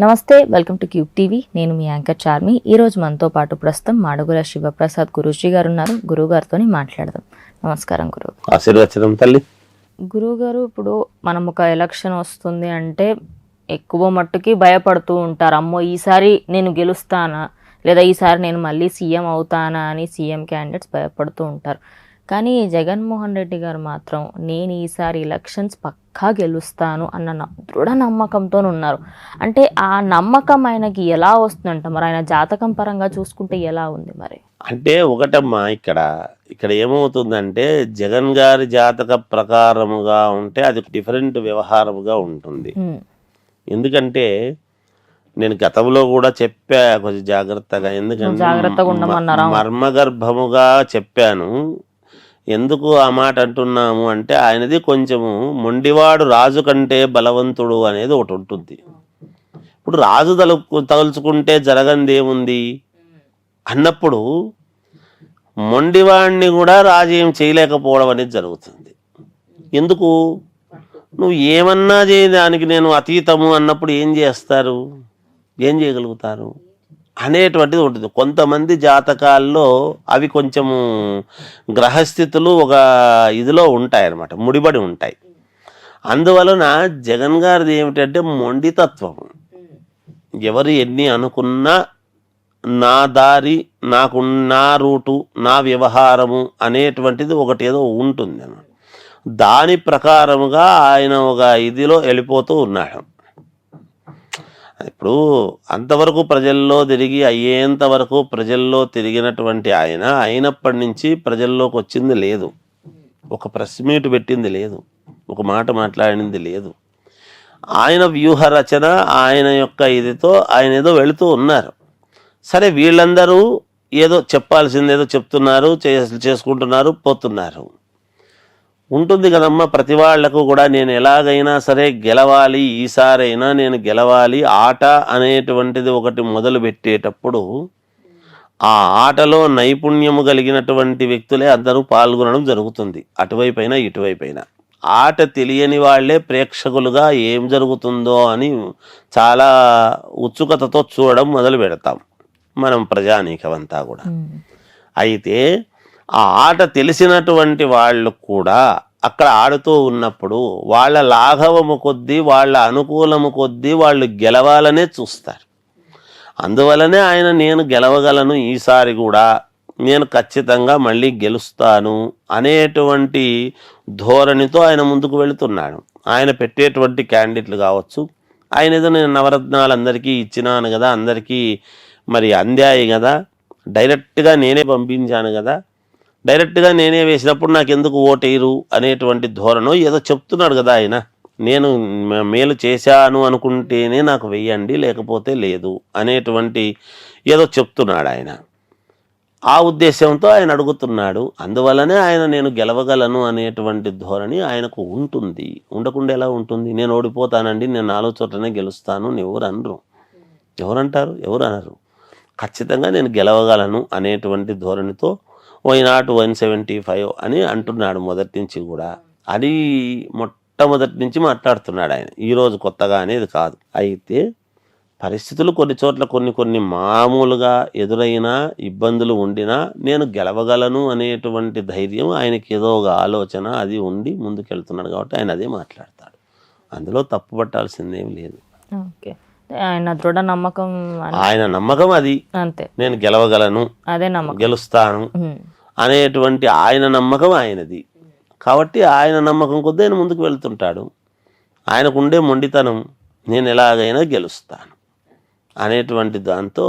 నమస్తే, welcome to cube TV. నేను మీ anchor Charmi. ఈరోజు మనతో పాటు ప్రస్తుతం మాడుగుల శివప్రసాద్ గురూజీ గారు ఉన్నారు. గురువు గారితో మాట్లాడదాం. నమస్కారం గురువు. ఆశీర్వచనం తల్లి. గురువు గారు, ఇప్పుడు మనం ఒక ఎలక్షన్ వస్తుంది అంటే ఎక్కువ మట్టుకి భయపడుతూ ఉంటారు. అమ్మో ఈసారి నేను గెలుస్తానా, లేదా ఈసారి నేను మళ్ళీ సీఎం అవుతానా అని సీఎం క్యాండిడేట్స్ భయపడుతూ ఉంటారు. కానీ జగన్మోహన్ రెడ్డి గారు మాత్రం నేను ఈసారి ఎలక్షన్స్ పక్కా గెలుస్తాను అన్న దృఢ నమ్మకంతో ఉన్నారు. అంటే ఆ నమ్మకం ఆయనకి ఎలా వస్తుందంట? మరి ఆయన జాతకం పరంగా చూసుకుంటే ఎలా ఉంది? మరి అంటే ఒకటమ్మా, ఇక్కడ ఏమవుతుందంటే జగన్ గారి జాతక ప్రకారముగా ఉంటే అది డిఫరెంట్ వ్యవహారముగా ఉంటుంది. ఎందుకంటే నేను గతంలో కూడా చెప్పా కొంచెం జాగ్రత్తగా, ఎందుకంటే మర్మగర్భముగా చెప్పాను. ఎందుకు ఆ మాట అంటున్నాము అంటే ఆయనది కొంచెము మొండివాడు రాజు కంటే బలవంతుడు అనేది ఒకటి ఉంటుంది. ఇప్పుడు రాజు తలుచుకుంటే జరగంది ఏముంది అన్నప్పుడు మొండివాడిని కూడా రాజు ఏం చేయలేకపోవడం అనేది జరుగుతుంది. ఎందుకు? నువ్వు ఏమన్నా చేయడానికి నేను అతీతము అన్నప్పుడు ఏం చేస్తారు, ఏం చేయగలుగుతారు అనేటువంటిది ఉంటుంది. కొంతమంది జాతకాల్లో అవి కొంచెము గ్రహస్థితులు ఒక ఇదిలో ఉంటాయి అన్నమాట, ముడిపడి ఉంటాయి. అందువలన జగన్ గారిది ఏమిటంటే మొండితత్వం. ఎవరు ఎన్ని అనుకున్నా నా దారి, నాకు నా రూటు, నా వ్యవహారము అనేటువంటిది ఒకటి ఏదో ఉంటుంది అన్నమాట. దాని ప్రకారముగా ఆయన ఒక ఇదిలో వెళ్ళిపోతూ ఉన్నాడు. ఇప్పుడు అంతవరకు ప్రజల్లో తిరిగి అయ్యేంత వరకు ప్రజల్లో తిరిగినటువంటి ఆయన అయినప్పటి నుంచి ప్రజల్లోకి వచ్చింది లేదు, ఒక ప్రెస్ మీట్ పెట్టింది లేదు, ఒక మాట మాట్లాడింది లేదు. ఆయన వ్యూహ రచన, ఆయన యొక్క ఇదితో ఆయన ఏదో వెళుతూ ఉన్నారు. సరే, వీళ్ళందరూ ఏదో చెప్పాల్సింది ఏదో చెప్తున్నారు, చేసుకుంటున్నారు, పోతున్నారు. ఉంటుంది కదమ్మా ప్రతి వాళ్లకు కూడా. నేను ఎలాగైనా సరే గెలవాలి, ఈసారైనా నేను గెలవాలి ఆట అనేటువంటిది ఒకటి మొదలు పెట్టేటప్పుడు ఆ ఆటలో నైపుణ్యము కలిగినటువంటి వ్యక్తులే అందరూ పాల్గొనడం జరుగుతుంది, అటువైపైనా ఇటువైపైనా. ఆట తెలియని వాళ్లే ప్రేక్షకులుగా ఏం జరుగుతుందో అని చాలా ఉత్సుకతతో చూడడం మొదలు పెడతాం మనం ప్రజానీకమంతా కూడా. అయితే ఆ ఆట తెలిసినటువంటి వాళ్ళు కూడా అక్కడ ఆడుతూ ఉన్నప్పుడు వాళ్ళ లాఘవము కొద్దీ, వాళ్ళ అనుకూలము కొద్దీ వాళ్ళు గెలవాలనే చూస్తారు. అందువలనే ఆయన నేను గెలవగలను, ఈసారి కూడా నేను ఖచ్చితంగా మళ్ళీ గెలుస్తాను అనేటువంటి ధోరణితో ఆయన ముందుకు వెళుతున్నాడు. ఆయన పెట్టేటువంటి క్యాండిడేట్లు కావచ్చు, ఆయన ఏదో నేను నవరత్నాలు అందరికీ ఇచ్చినాను కదా, అందరికీ మరి అందాయి కదా, డైరెక్ట్గా నేనే పంపించాను కదా, డైరెక్ట్గా నేనే వేసినప్పుడు నాకు ఎందుకు ఓటేయరు అనేటువంటి ధోరణి ఏదో చెప్తున్నాడు కదా ఆయన. నేను మేలు చేశాను అనుకుంటేనే నాకు వెయ్యండి, లేకపోతే లేదు అనేటువంటి ఏదో చెప్తున్నాడు ఆయన. ఆ ఉద్దేశంతో ఆయన అడుగుతున్నాడు. అందువల్లనే ఆయన నేను గెలవగలను అనేటువంటి ధోరణి ఆయనకు ఉంటుంది. ఉండకుండా ఎలా ఉంటుంది? నేను ఓడిపోతానండి, నేను 4 చోట్లనే గెలుస్తాను ఎవరు అనరు. ఎవరంటారు? ఎవరు అనరు. ఖచ్చితంగా నేను గెలవగలను అనేటువంటి ధోరణితో వై నాట్ 175 అని అంటున్నాడు మొదటి నుంచి కూడా. అది మొట్టమొదటి నుంచి మాట్లాడుతున్నాడు ఆయన, ఈరోజు కొత్తగా అనేది కాదు. అయితే పరిస్థితులు కొన్ని చోట్ల కొన్ని మామూలుగా ఎదురైనా ఇబ్బందులు ఉండినా నేను గెలవగలను అనేటువంటి ధైర్యం ఆయనకి ఏదో ఒక ఆలోచన అది ఉండి ముందుకెళ్తున్నాడు కాబట్టి ఆయన అదే మాట్లాడతాడు. అందులో తప్పు పట్టాల్సిందేం లేదు. ఆయన దృఢ నమ్మకం, ఆయన నమ్మకం అది. అంతే, నేను గెలవగలను, అదే నమ్మకం, గెలుస్తాను అనేటువంటి ఆయన నమ్మకం ఆయనది. కాబట్టి ఆయన నమ్మకం కొద్దీ ఆయన ముందుకు వెళ్తుంటాడు. ఆయనకు ఉండే మొండితనం నేను ఎలాగైనా గెలుస్తాను అనేటువంటి దాంతో